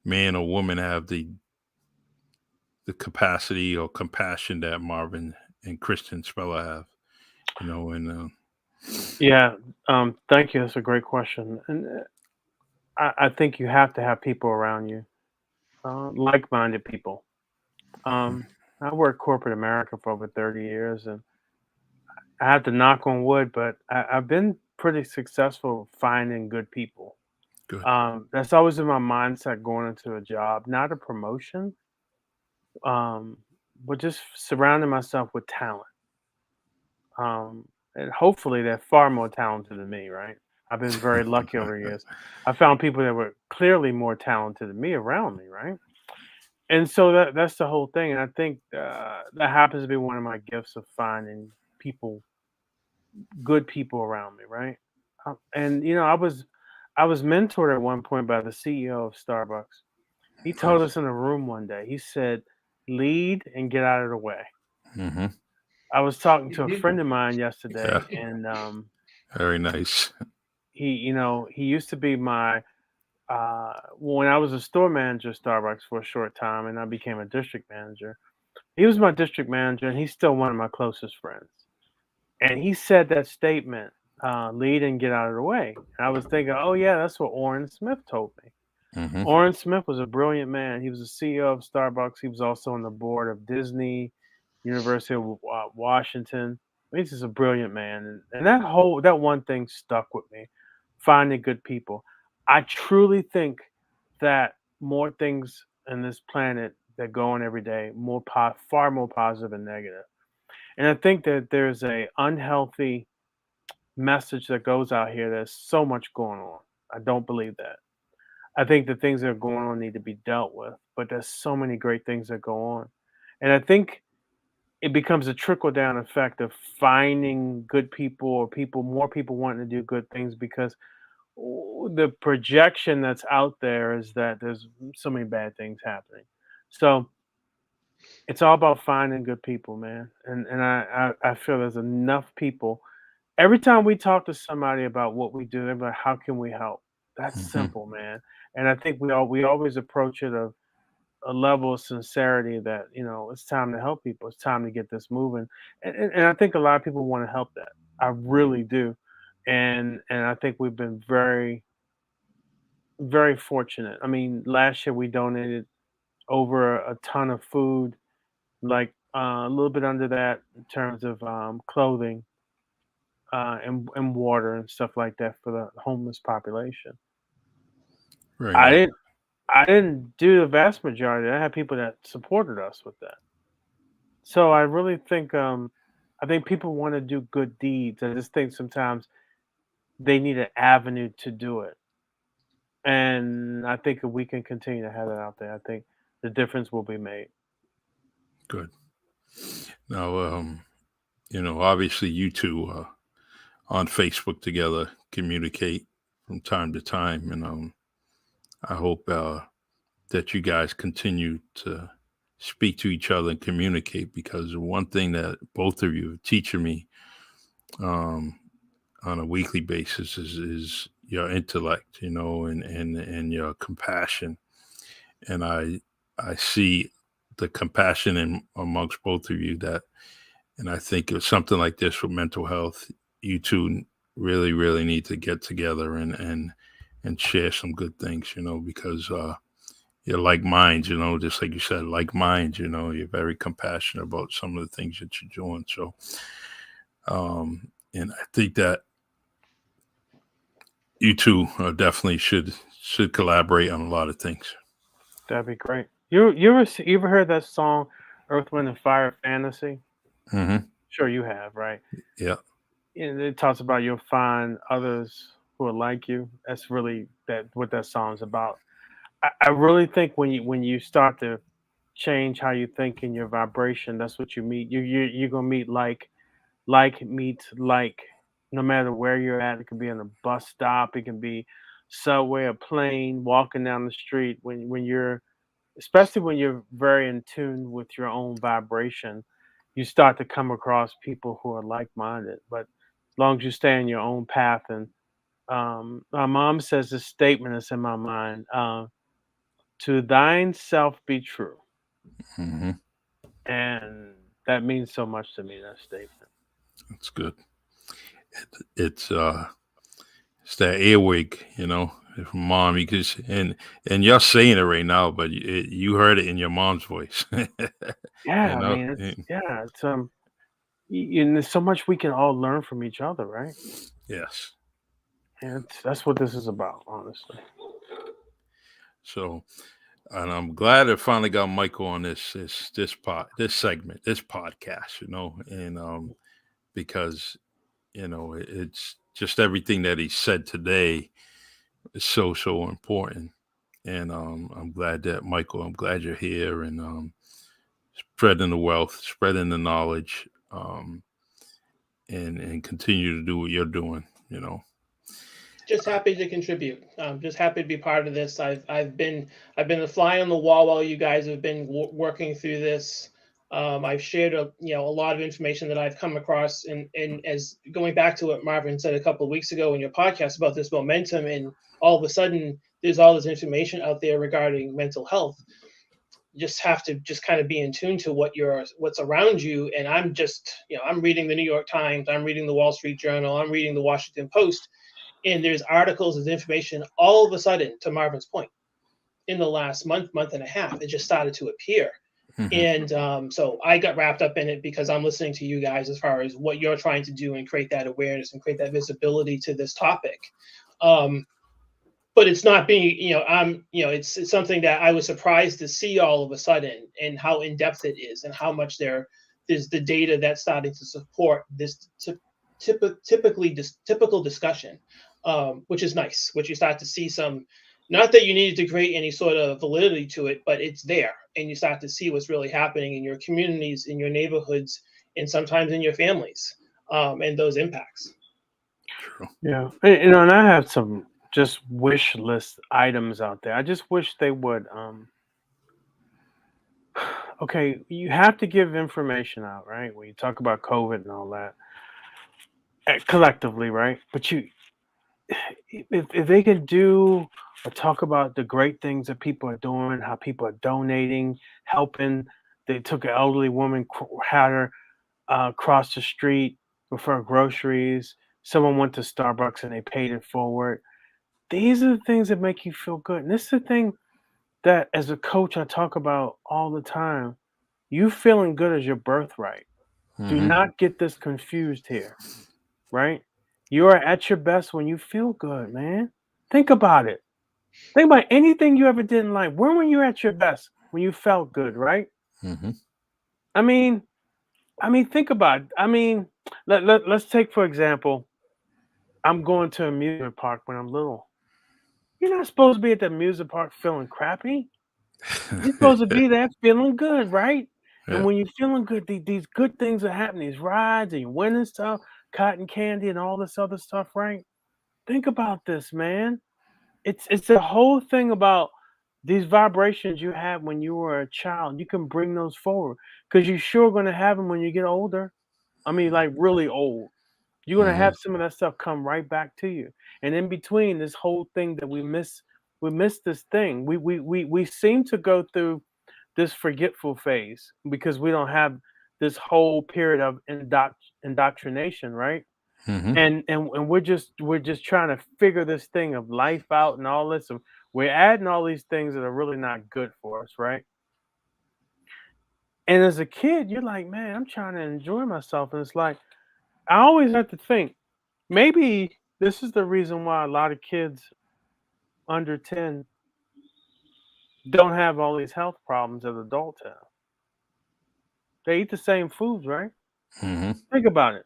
man or woman have the capacity or compassion that Marvin and Kristen Speller have? Yeah. Thank you. That's a great question, and I think you have to have people around you, like-minded people. I worked corporate America for over 30 years, and I have to knock on wood, but I've been pretty successful finding good people. Good. That's always in my mindset going into a job, not a promotion, but just surrounding myself with talent. And hopefully they're far more talented than me, right? I've been very lucky over the years. I found people that were clearly more talented than me around me, right? And so that's the whole thing. And I think that happens to be one of my gifts, of finding people, good people around me, right? And I was mentored at one point by the CEO of Starbucks. He told us in a room one day. He said, "Lead and get out of the way." Mm-hmm. I was talking to a friend of mine yesterday, Yeah. and Very nice. he used to be my when I was a store manager at Starbucks for a short time, and I became a district manager. He was my district manager, and he's still one of my closest friends. And he said that statement, "Lead and get out of the way." And I was thinking, oh yeah, that's what Orrin Smith told me. Mm-hmm. Orrin Smith was a brilliant man. He was the CEO of Starbucks. He was also on the board of Disney, University of Washington. He's just a brilliant man, and that one thing stuck with me: finding good people. I truly think that more things in this planet that go on every day, far more positive than negative. And I think that there's a unhealthy message that goes out here. There's so much going on. I don't believe that. I think the things that are going on need to be dealt with, but there's so many great things that go on. And I think it becomes a trickle down effect of finding good people, or more people wanting to do good things, because the projection that's out there is that there's so many bad things happening. So it's all about finding good people, man. And I feel there's enough people. Every time we talk to somebody about what we do, they're like, how can we help? That's Mm-hmm. simple, man. And I think we always approach it of a level of sincerity that, it's time to help people. It's time to get this moving. And I think a lot of people want to help that. I really do. And I think we've been very, very fortunate. I mean, last year we donated over a ton of food, like a little bit under that in terms of clothing, and water and stuff like that for the homeless population. Very I nice. didn't I didn't do the vast majority. I had people that supported us with that. So I really think I think people want to do good deeds. I just think sometimes they need an avenue to do it. And I think if we can continue to have that out there, I think the difference will be made. Good. Now, obviously you two on Facebook together communicate from time to time, and I hope that you guys continue to speak to each other and communicate, because one thing that both of you are teaching me um, on a weekly basis is your intellect, and your compassion. And I see the compassion in amongst both of you, and I think it's something like this with mental health. You two really, really need to get together and share some good things, because you're like minds, just like you said, like minds, you're very compassionate about some of the things that you're doing. So, and I think that you two definitely should collaborate on a lot of things. That'd be great. You ever heard that song, Earth, Wind, and Fire Fantasy? Mm-hmm. Sure, you have, right? Yeah. And it talks about you'll find others who are like you. That's really what that song's about. I really think when you start to change how you think in your vibration, that's what you meet. You're gonna meet like meets like, no matter where you're at. It could be on a bus stop, it can be subway, a plane, walking down the street. When you're, especially when you're very in tune with your own vibration, you start to come across people who are like-minded. But as long as you stay on your own path, and my mom says this statement that's in my mind: "To thine self be true," Mm-hmm. and that means so much to me. That statement. That's good. It's it's that earwig, from mom, because and you're saying it right now, but you heard it in your mom's voice. Yeah, you I know. mean, it's and there's so much we can all learn from each other, right? Yes. And that's what this is about, honestly. So, and I'm glad I finally got Michael on this segment, this podcast, and because it's just everything that he said today is so important. And I'm glad you're here, and spreading the wealth, spreading the knowledge, and continue to do what you're doing. Just happy to contribute. Just happy to be part of this. I've been a fly on the wall while you guys have been working through this. I've shared a lot of information that I've come across, and as going back to what Marvin said a couple of weeks ago in your podcast about this momentum, and all of a sudden there's all this information out there regarding mental health. You just have to just kind of be in tune to what's around you. And I'm reading the New York Times, I'm reading the Wall Street Journal, I'm reading the Washington Post, and there's articles and information all of a sudden, to Marvin's point, in the last month and a half, it just started to appear. Mm-hmm. And so I got wrapped up in it because I'm listening to you guys as far as what you're trying to do and create that awareness and create that visibility to this topic. But it's not being, it's something that I was surprised to see all of a sudden, and how in depth it is, and how much there's the data that's starting to support this typical discussion, which is nice. Which you start to see some, not that you needed to create any sort of validity to it, but it's there, and you start to see what's really happening in your communities, in your neighborhoods, and sometimes in your families, and those impacts. True. Yeah, and I have some just wish list items out there. I just wish they would. Okay, you have to give information out, right? When you talk about COVID and all that, collectively, right? But if they could do or talk about the great things that people are doing, how people are donating, helping. They took an elderly woman, had her cross the street with her groceries. Someone went to Starbucks and they paid it forward. These are the things that make you feel good. And this is the thing that, as a coach, I talk about all the time. You feeling good is your birthright. Do Mm-hmm. not get this confused here, right? You are at your best when you feel good, man. Think about it. Think about anything you ever did in life. When were you at your best? When you felt good, right? Mm-hmm. I mean, think about it. I mean, let's take, for example, I'm going to an amusement park when I'm little. You're not supposed to be at the amusement park feeling crappy. You're supposed to be there feeling good, right? And when you're feeling good, these good things are happening. These rides and you're winning stuff, cotton candy and all this other stuff, right? Think about this, man. It's the whole thing about these vibrations you had when you were a child. You can bring those forward because you're sure going to have them when you get older. I mean, like really old. You're going to have some of that stuff come right back to you. And in between this whole thing that we miss this thing. We seem to go through this forgetful phase because we don't have this whole period of indoctrination, right? And we're just trying to figure this thing of life out and all this. And we're adding all these things that are really not good for us, right? And as a kid, you're like, man, I'm trying to enjoy myself. And it's like, I always have to think, maybe this is the reason why a lot of kids under 10 don't have all these health problems that adults have. They eat the same foods, right? Think about it.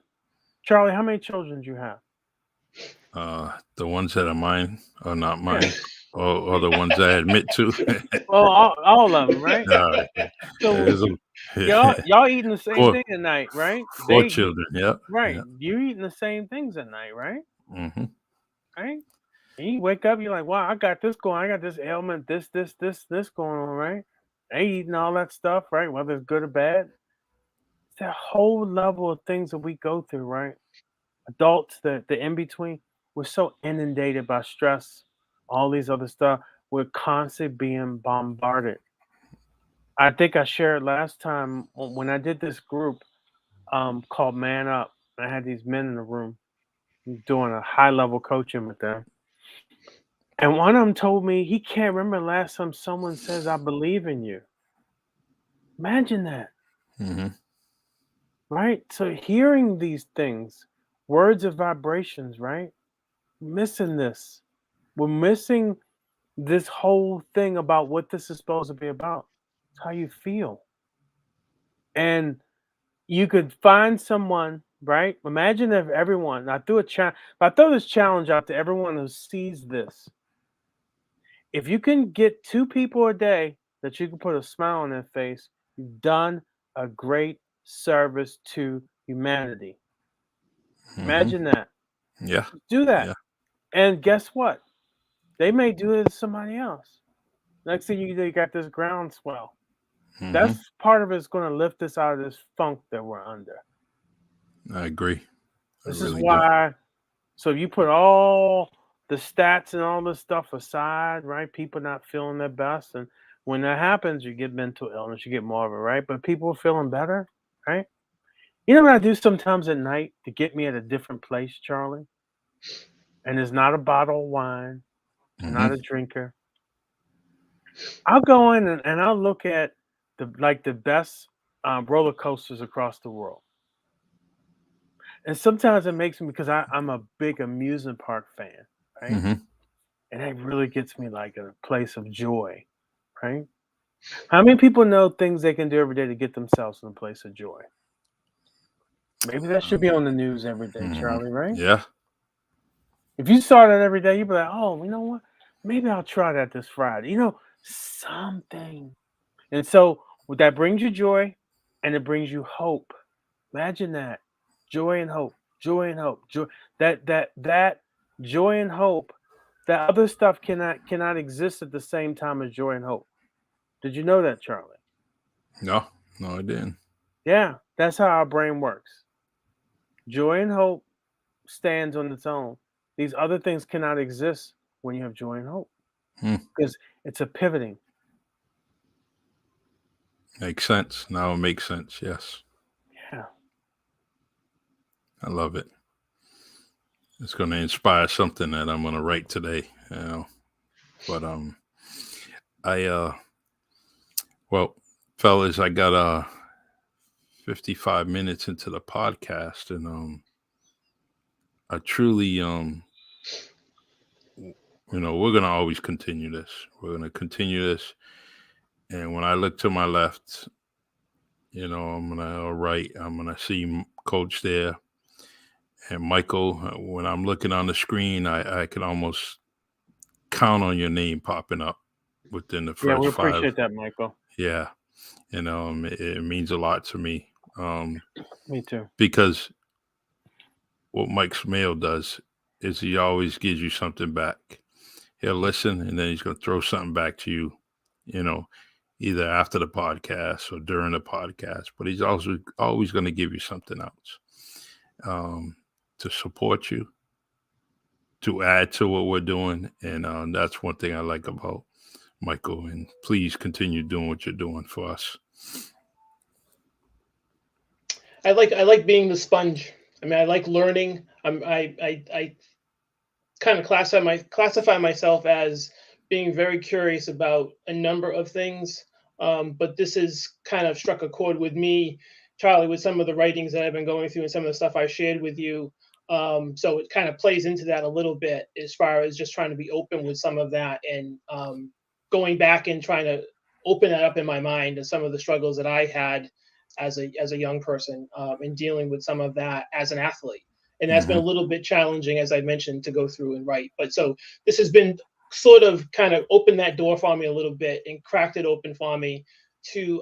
Charlie, how many children do you have? The ones that are mine are not mine, or the ones I admit to. Well, all of them, right? So y'all eating the same thing at night, right? 4 children, yeah. Right. Yeah. You eating the same things at night, right? Right? And you wake up, you're like, wow, I got this going. I got this ailment, this going on, right? They eating all that stuff, right? Whether it's good or bad. It's that whole level of things that we go through, right? Adults, the in-between, we're so inundated by stress, all these other stuff. We're constantly being bombarded. I think I shared last time when I did this group called Man Up. I had these men in the room doing a high-level coaching with them. And one of them told me he can't remember the last time someone says, I believe in you. Imagine that. Right? So hearing these things, words of vibrations, right? Missing this. We're missing this whole thing about what this is supposed to be about. It's how you feel. And you could find someone, right? Imagine if everyone, I throw this challenge out to everyone who sees this. If you can get 2 people a day that you can put a smile on their face, you've done a great service to humanity. Imagine that. Yeah. Do that. Yeah. And guess what? They may do it to somebody else. Next thing you do, you got this groundswell. That's part of it's going to lift us out of this funk that we're under. I agree. This is why. So you put all the stats and all this stuff aside, right? People not feeling their best. And when that happens, you get mental illness, you get more of it, right? But people are feeling better, right? You know what I do sometimes at night to get me at a different place, Charlie? And it's not a bottle of wine, not a drinker. I'll go in and I'll look at the best roller coasters across the world. And sometimes it makes me, because I'm a big amusement park fan, right? And it really gets me like in a place of joy, right? How many people know things they can do every day to get themselves in a place of joy? Maybe that should be on the news every day, Charlie, right? Yeah. If you saw that every day, you'd be like, oh, you know what? Maybe I'll try that this Friday. You know, something. And so that brings you joy and it brings you hope. Imagine that. Joy and hope. Joy and hope. Joy. That joy and hope, that other stuff cannot exist at the same time as joy and hope. Did you know that, Charlie? No, I didn't. Yeah, that's how our brain works. Joy and hope stands on its own. These other things cannot exist when you have joy and hope because it's a pivoting. Makes sense. Now it makes sense. Yes. Yeah. I love it. It's going to inspire something that I'm going to write today. You know, but well, fellas, I got 55 minutes into the podcast, and I truly we're going to always continue this. We're going to continue this. And when I look to my left, I'm going to see Coach there. And Michael, when I'm looking on the screen, I can almost count on your name popping up within the first 5. Yeah, we appreciate that, Michael. Yeah. and it means a lot to me. Me too. Because what Mike Smale does is he always gives you something back. He'll listen, and then he's going to throw something back to you, either after the podcast or during the podcast. But he's also always going to give you something else to support you, to add to what we're doing. And that's one thing I like about Michael. And please continue doing what you're doing for us. I like being the sponge. I mean, I like learning. I kind of classify myself as being very curious about a number of things. But this has kind of struck a chord with me, Charlie, with some of the writings that I've been going through and some of the stuff I shared with you. So it kind of plays into that a little bit as far as just trying to be open with some of that and going back and trying to open that up in my mind and some of the struggles that I had as a young person and dealing with some of that as an athlete. And that's been a little bit challenging, as I mentioned, to go through and write. But so this has been sort of kind of opened that door for me a little bit and cracked it open for me to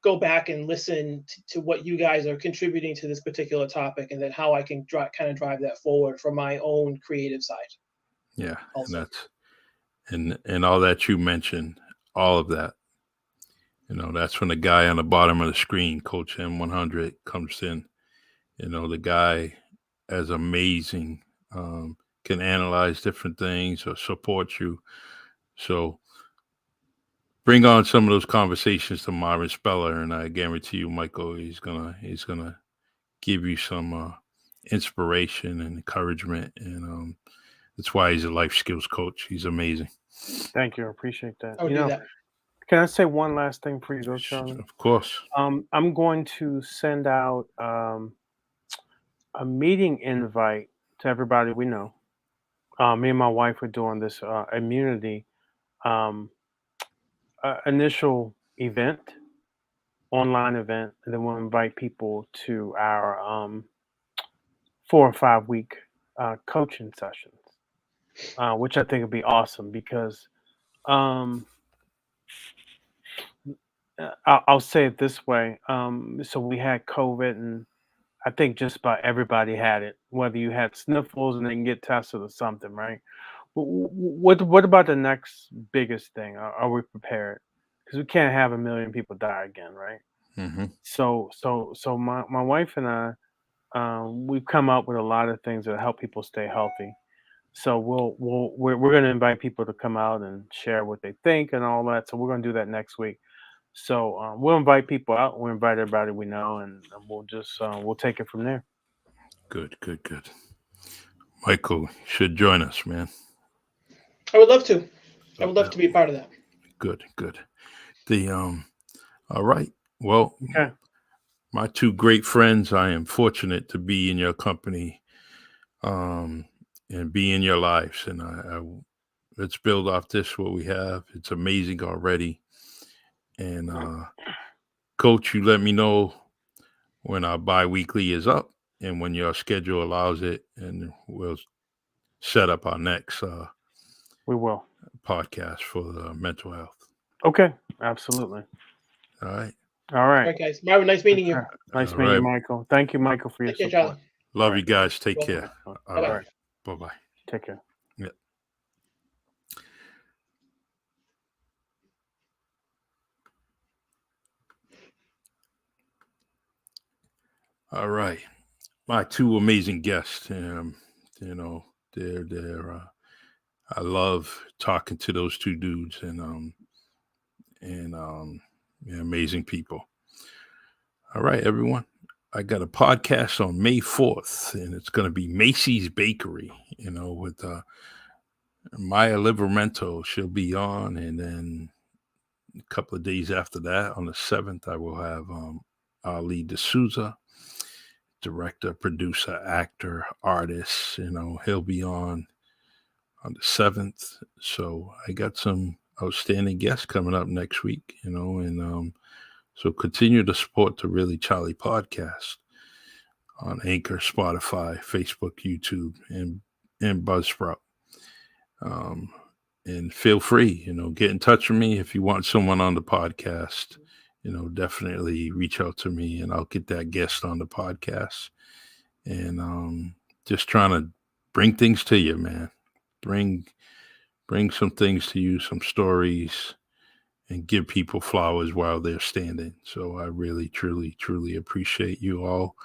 go back and listen to what you guys are contributing to this particular topic, and then how I can kind of drive that forward from my own creative side. Yeah, also. and that's and all that you mentioned, all of that. That's when the guy on the bottom of the screen, Coach M100, comes in. The guy is amazing, can analyze different things or support you. So bring on some of those conversations to Marvin Speller, and I guarantee you, Michael, he's gonna give you some inspiration and encouragement, and that's why he's a life skills coach. He's amazing. Thank you. I appreciate that. I would do that. Can I say one last thing before you go, Charlie? Of course. I'm going to send out a meeting invite to everybody we know. Me and my wife are doing this immunity initial event, online event, and then we'll invite people to our 4 or 5 week coaching sessions, which I think would be awesome because I'll say it this way. So we had COVID, and I think just about everybody had it, whether you had sniffles and they can get tested or something, right? What about the next biggest thing? Are we prepared? Because we can't have 1 million people die again, right? Mm-hmm. So my wife and I, we've come up with a lot of things that help people stay healthy. So we're going to invite people to come out and share what they think and all that. So we're going to do that next week. So we'll invite people out. We'll invite everybody we know, and we'll just we'll take it from there. Good. Michael should join us, man. I would love to. I would love to be a part of that. Good. All right. Well, okay. My 2 great friends, I am fortunate to be in your company, and be in your lives. And I let's build off this, what we have. It's amazing already. And Coach, you let me know when our bi-weekly is up and when your schedule allows it, and we'll set up our next we will podcast for the mental health. Okay, absolutely. All right. All right, guys. Marvin, nice meeting you. Nice meeting you, Michael. Thank you, Michael, for your support. Charlie. Love you guys. Take care. All right. Bye-bye. Take care. Yeah. All right. My 2 amazing guests. They're I love talking to those 2 dudes, and amazing people. All right, everyone. I got a podcast on May 4th, and it's going to be Macy's Bakery, with Maya Livermento. She'll be on, and then a couple of days after that, on the 7th, I will have Ali D'Souza, director, producer, actor, artist. He'll be on the 7th. So I got some outstanding guests coming up next week, and so continue to support the Really Charlie podcast on Anchor, Spotify, Facebook, YouTube, and Buzzsprout. And feel free, get in touch with me if you want someone on the podcast. definitely reach out to me and I'll get that guest on the podcast. And just trying to bring things to you, man. Bring some things to you, some stories, and give people flowers while they're standing. So I really, truly, truly appreciate you all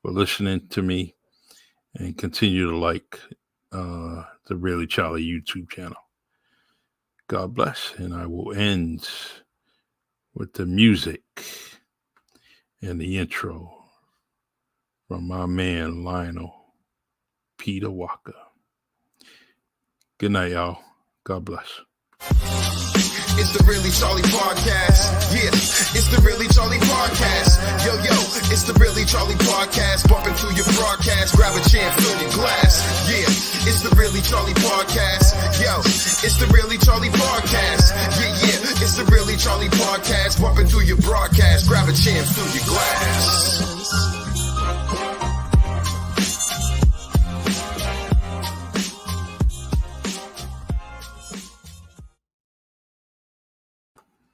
for listening to me, and continue to like the Really Charlie YouTube channel. God bless. And I will end with the music and the intro from my man Lionel Peter Walker. Good night, y'all. God bless. It's the Really Charlie Podcast. Yeah, it's the Really Charlie Podcast. Yo, it's the Really Charlie Podcast. Bumping through your broadcast. Grab a chair, fill your glass. Yeah, it's the Really Charlie Podcast. Yo, it's the Really Charlie Podcast. Yeah, it's the Really Charlie Podcast. Bumping through your broadcast. Grab a chair, fill your glass.